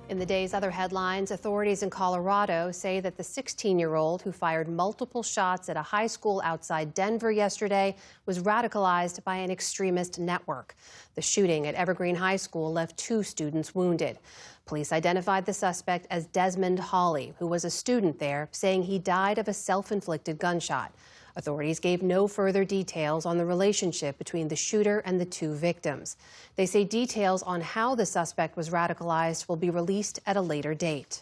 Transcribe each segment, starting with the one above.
In the day's other headlines, authorities in Colorado say that the 16-year-old who fired multiple shots at a high school outside Denver yesterday was radicalized by an extremist network. The shooting at Evergreen High School left 2 students wounded. Police identified the suspect as Desmond Hawley, who was a student there, saying he died of a self-inflicted gunshot. Authorities gave no further details on the relationship between the shooter and the 2 victims. They say details on how the suspect was radicalized will be released at a later date.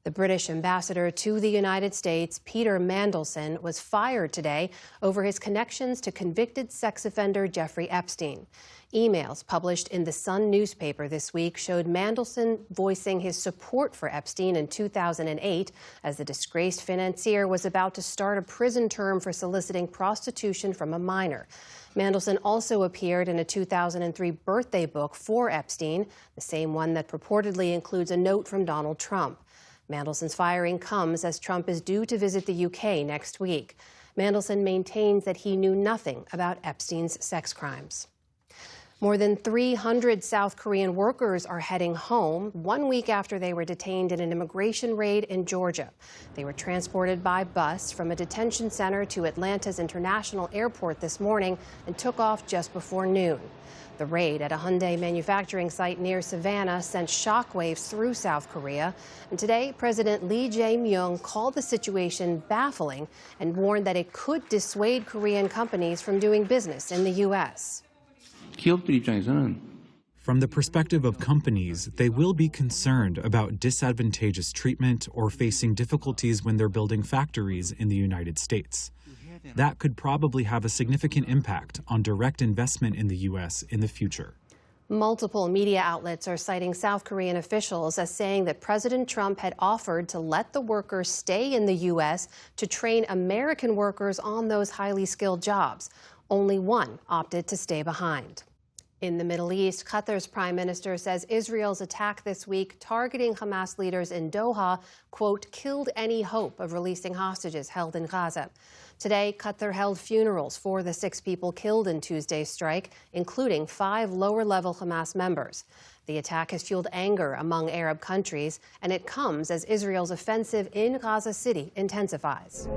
The British ambassador to the United States, Peter Mandelson, was fired today over his connections to convicted sex offender Jeffrey Epstein. Emails published in the Sun newspaper this week showed Mandelson voicing his support for Epstein in 2008 as the disgraced financier was about to start a prison term for soliciting prostitution from a minor. Mandelson also appeared in a 2003 birthday book for Epstein, the same one that purportedly includes a note from Donald Trump. Mandelson's firing comes as Trump is due to visit the UK next week. Mandelson maintains that he knew nothing about Epstein's sex crimes. More than 300 South Korean workers are heading home 1 week after they were detained in an immigration raid in Georgia. They were transported by bus from a detention center to Atlanta's International Airport this morning and took off just before noon. The raid at a Hyundai manufacturing site near Savannah sent shockwaves through South Korea. And today, President Lee Jae-myung called the situation baffling and warned that it could dissuade Korean companies from doing business in the U.S. From the perspective of companies, they will be concerned about disadvantageous treatment or facing difficulties when they're building factories in the United States. That could probably have a significant impact on direct investment in the U.S. in the future. Multiple media outlets are citing South Korean officials as saying that President Trump had offered to let the workers stay in the U.S. to train American workers on those highly skilled jobs. Only one opted to stay behind. In the Middle East, Qatar's prime minister says Israel's attack this week targeting Hamas leaders in Doha, quote, killed any hope of releasing hostages held in Gaza. Today, Qatar held funerals for the 6 people killed in Tuesday's strike, including 5 lower-level Hamas members. The attack has fueled anger among Arab countries, and it comes as Israel's offensive in Gaza City intensifies.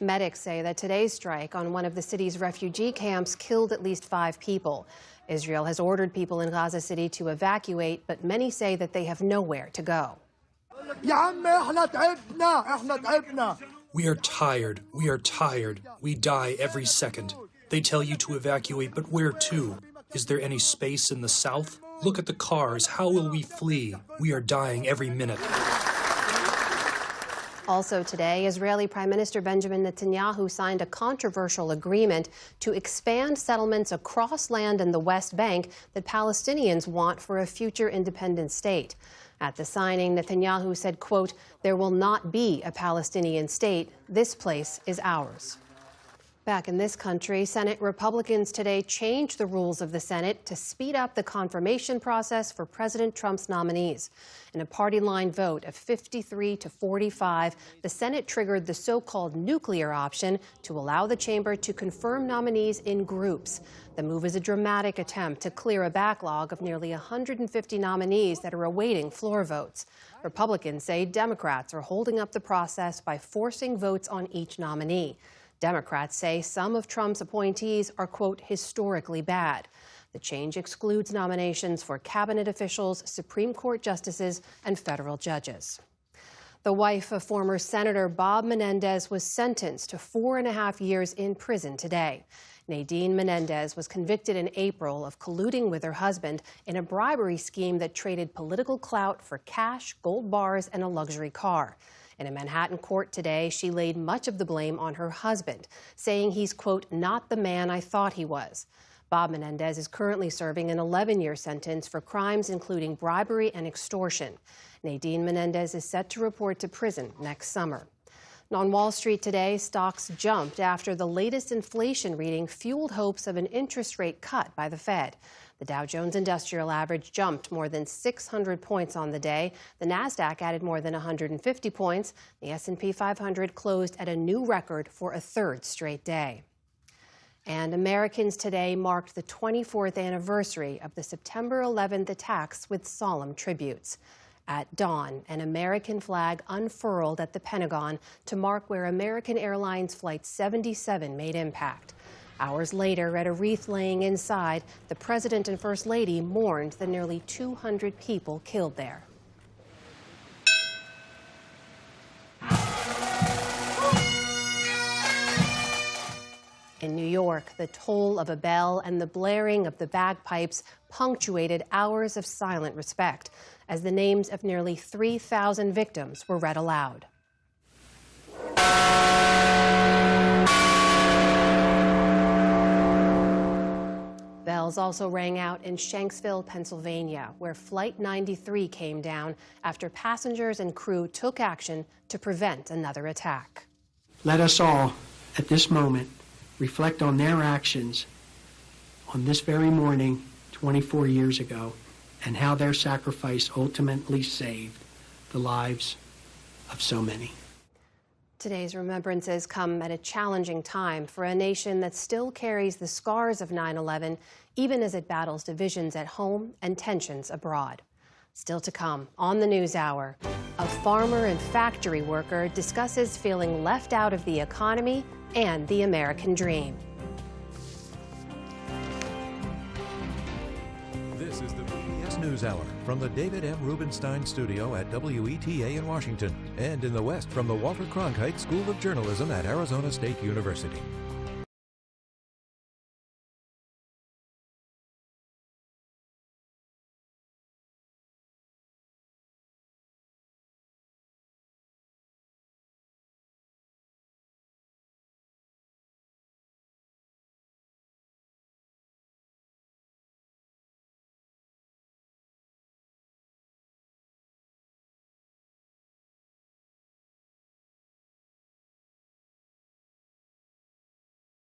Medics say that today's strike on one of the city's refugee camps killed at least 5 people. Israel has ordered people in Gaza City to evacuate, but many say that they have nowhere to go. We are tired. We are tired. We die every second. They tell you to evacuate, but where to? Is there any space in the south? Look at the cars. How will we flee? We are dying every minute. Also today, Israeli Prime Minister Benjamin Netanyahu signed a controversial agreement to expand settlements across land in the West Bank that Palestinians want for a future independent state. At the signing, Netanyahu said, quote, there will not be a Palestinian state. This place is ours. Back in this country, Senate Republicans today changed the rules of the Senate to speed up the confirmation process for President Trump's nominees. In a party-line vote of 53 to 45, the Senate triggered the so-called nuclear option to allow the chamber to confirm nominees in groups. The move is a dramatic attempt to clear a backlog of nearly 150 nominees that are awaiting floor votes. Republicans say Democrats are holding up the process by forcing votes on each nominee. Democrats say some of Trump's appointees are, quote, historically bad. The change excludes nominations for cabinet officials, Supreme Court justices, and federal judges. The wife of former Senator Bob Menendez was sentenced to 4.5 years in prison today. Nadine Menendez was convicted in April of colluding with her husband in a bribery scheme that traded political clout for cash, gold bars, and a luxury car. In a Manhattan court today, she laid much of the blame on her husband, saying he's, quote, not the man I thought he was. Bob Menendez is currently serving an 11-year sentence for crimes including bribery and extortion. Nadine Menendez is set to report to prison next summer. And on Wall Street today, stocks jumped after the latest inflation reading fueled hopes of an interest rate cut by the Fed. The Dow Jones Industrial Average jumped more than 600 points on the day. The Nasdaq added more than 150 points. The S&P 500 closed at a new record for a 3rd straight day. And Americans today marked the 24th anniversary of the September 11th attacks with solemn tributes. At dawn, an American flag unfurled at the Pentagon to mark where American Airlines Flight 77 made impact. Hours later, at a wreath laying inside, the President and First Lady mourned the nearly 200 people killed there. In New York, the toll of a bell and the blaring of the bagpipes punctuated hours of silent respect as the names of nearly 3,000 victims were read aloud. Bells also rang out in Shanksville, Pennsylvania, where Flight 93 came down after passengers and crew took action to prevent another attack. Let us all, at this moment, reflect on their actions on this very morning 24 years ago and how their sacrifice ultimately saved the lives of so many. Today's remembrances come at a challenging time for a nation that still carries the scars of 9/11, even as it battles divisions at home and tensions abroad. Still to come on the NewsHour, a farmer and factory worker discusses feeling left out of the economy and the American dream. This is the PBS NewsHour from the David M. Rubenstein Studio at WETA in Washington, and in the West from the Walter Cronkite School of Journalism at Arizona State University.